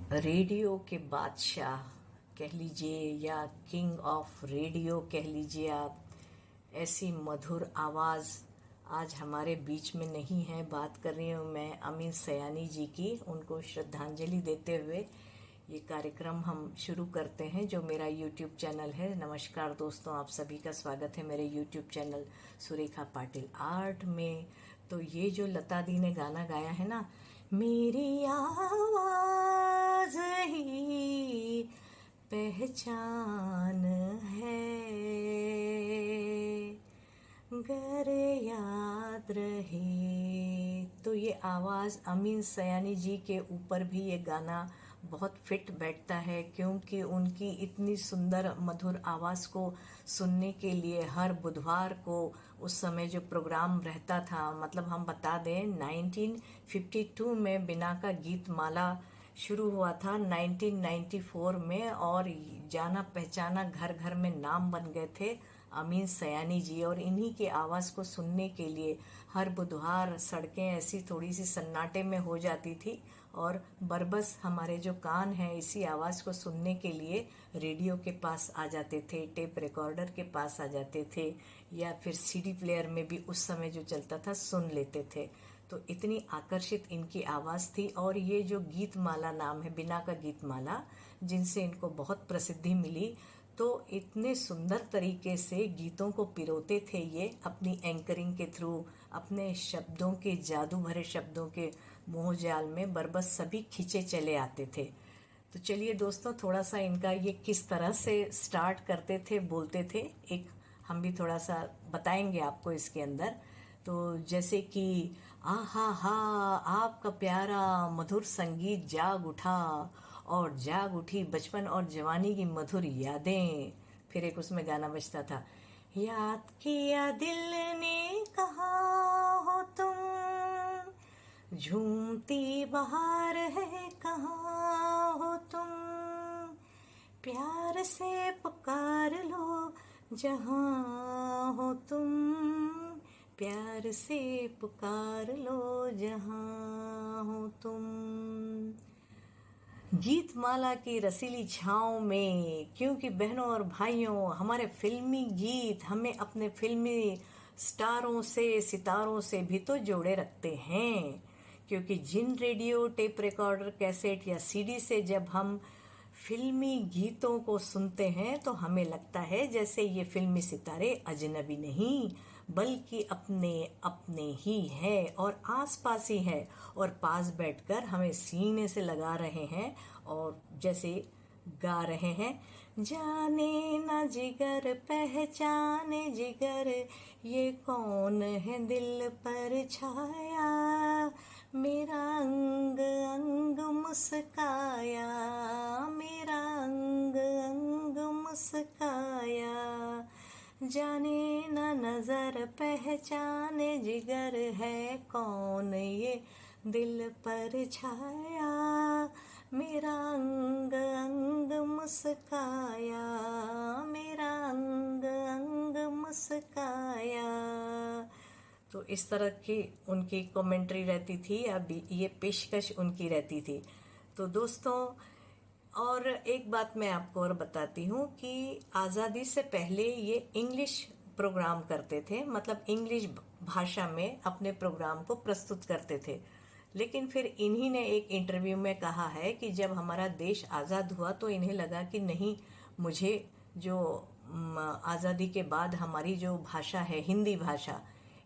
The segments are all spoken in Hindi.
रेडियो के बादशाह कह लीजिए या किंग ऑफ रेडियो कह लीजिए आप। ऐसी मधुर आवाज़ आज हमारे बीच में नहीं है। बात कर रही हूँ मैं अमीन सयानी जी की। उनको श्रद्धांजलि देते हुए ये कार्यक्रम हम शुरू करते हैं, जो मेरा यूट्यूब चैनल है। नमस्कार दोस्तों, आप सभी का स्वागत है मेरे YouTube channel Surekha Patil art में। तो ये जो लता दी ने गाना गाया है ना, मेरी आवाज ही पहचान है, गर याद रहे। तो ये आवाज़ अमीन सयानी जी के ऊपर भी ये गाना बहुत फिट बैठता है, क्योंकि उनकी इतनी सुंदर मधुर आवाज़ को सुनने के लिए हर बुधवार को उस समय जो प्रोग्राम रहता था, मतलब हम बता दें 1952 में बिना का गीत माला शुरू हुआ था 1994 में, और जाना पहचाना घर घर में नाम बन गए थे अमीन सयानी जी। और इन्हीं की आवाज़ को सुनने के लिए हर बुधवार सड़कें ऐसी थोड़ी सी सन्नाटे में हो जाती थी, और बरबस हमारे जो कान हैं इसी आवाज़ को सुनने के लिए रेडियो के पास आ जाते थे, टेप रिकॉर्डर के पास आ जाते थे, या फिर सीडी प्लेयर में भी उस समय जो चलता था सुन लेते थे। तो इतनी आकर्षित इनकी आवाज़ थी। और ये जो गीत माला नाम है, बिना का गीत माला, जिनसे इनको बहुत प्रसिद्धि मिली, तो इतने सुंदर तरीके से गीतों को पिरोते थे ये अपनी एंकरिंग के थ्रू, अपने शब्दों के जादू भरे शब्दों के मोह जाल में बरबस सभी खींचे चले आते थे। तो चलिए दोस्तों, थोड़ा सा इनका ये किस तरह से स्टार्ट करते थे, बोलते थे, एक हम भी थोड़ा सा बताएंगे आपको इसके अंदर। तो जैसे कि आहा हा, आपका प्यारा मधुर संगीत जाग उठा, और जाग उठी बचपन और जवानी की मधुर यादें। फिर एक उसमें गाना बजता था, याद किया दिल ने कहा हो तुम, झूमती बहार है कहाँ हो तुम, प्यार से पुकार लो जहाँ हो तुम, प्यार से पुकार लो जहाँ हो तुम। गीत माला की रसीली छाँव में, क्योंकि बहनों और भाइयों, हमारे फिल्मी गीत हमें अपने फिल्मी स्टारों से, सितारों से भी तो जोड़े रखते हैं। क्योंकि जिन रेडियो, टेप रिकॉर्डर, कैसेट या सीडी से जब हम फिल्मी गीतों को सुनते हैं तो हमें लगता है जैसे ये फिल्मी सितारे अजनबी नहीं, बल्कि अपने अपने ही है और आसपास ही है, और पास बैठकर हमें सीने से लगा रहे हैं, और जैसे गा रहे हैं, जाने ना जिगर पहचाने जिगर, ये कौन है दिल पर छाया, मेरा अंग अंग मुस्काया, मेरा अंग अंग मुस्काया, जाने ना नजर पहचाने जिगर, है कौन ये दिल पर छाया, मेरा अंग अंग मुस्काया, मेरा अंग अंग मुस्काया। तो इस तरह की उनकी कमेंट्री रहती थी, अब ये पेशकश उनकी रहती थी। तो दोस्तों, और एक बात मैं आपको और बताती हूँ कि आज़ादी से पहले ये इंग्लिश प्रोग्राम करते थे, मतलब इंग्लिश भाषा में अपने प्रोग्राम को प्रस्तुत करते थे। लेकिन फिर इन्हीं ने एक इंटरव्यू में कहा है कि जब हमारा देश आज़ाद हुआ तो इन्हें लगा कि नहीं, मुझे जो आज़ादी के बाद हमारी जो भाषा है, हिंदी भाषा,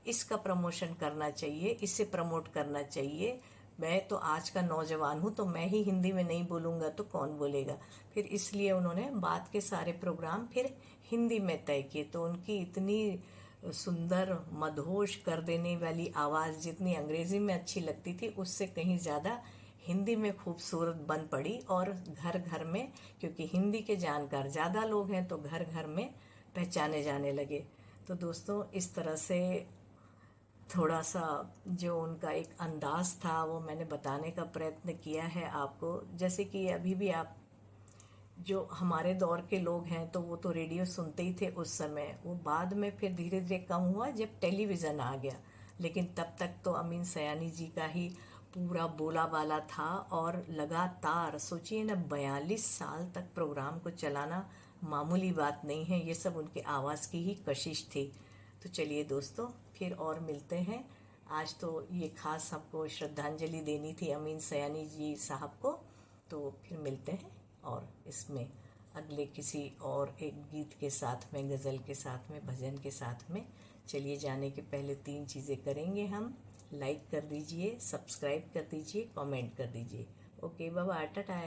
इसका प्रमोशन करना चाहिए, इसे प्रमोट करना चाहिए। मैं तो आज का नौजवान हूँ, तो मैं ही हिंदी में नहीं बोलूँगा तो कौन बोलेगा। फिर इसलिए उन्होंने बाद के सारे प्रोग्राम फिर हिंदी में तय किए। तो उनकी इतनी सुंदर मदहोश कर देने वाली आवाज़ जितनी अंग्रेजी में अच्छी लगती थी, उससे कहीं ज़्यादा हिंदी में खूबसूरत बन पड़ी। और घर घर में, क्योंकि हिंदी के जानकार ज़्यादा लोग हैं, तो घर घर में पहचाने जाने लगे। तो दोस्तों, इस तरह से थोड़ा सा जो उनका एक अंदाज था वो मैंने बताने का प्रयत्न किया है आपको। जैसे कि अभी भी आप जो हमारे दौर के लोग हैं तो वो तो रेडियो सुनते ही थे उस समय, वो बाद में फिर धीरे धीरे कम हुआ जब टेलीविज़न आ गया। लेकिन तब तक तो अमीन सयानी जी का ही पूरा बोला वाला था और लगातार सोचिए ना 42 साल तक प्रोग्राम को चलाना मामूली बात नहीं है। ये सब उनके आवाज़ की ही कशिश थी। तो चलिए दोस्तों, फिर और मिलते हैं। आज तो ये खास हमको श्रद्धांजलि देनी थी अमीन सयानी जी साहब को। तो फिर मिलते हैं और इसमें अगले किसी और एक गीत के साथ में, गज़ल के साथ में, भजन के साथ में। चलिए, जाने के पहले 3 चीज़ें करेंगे हम। लाइक कर दीजिए, सब्सक्राइब कर दीजिए, कमेंट कर दीजिए। Okay, bye bye, Tata.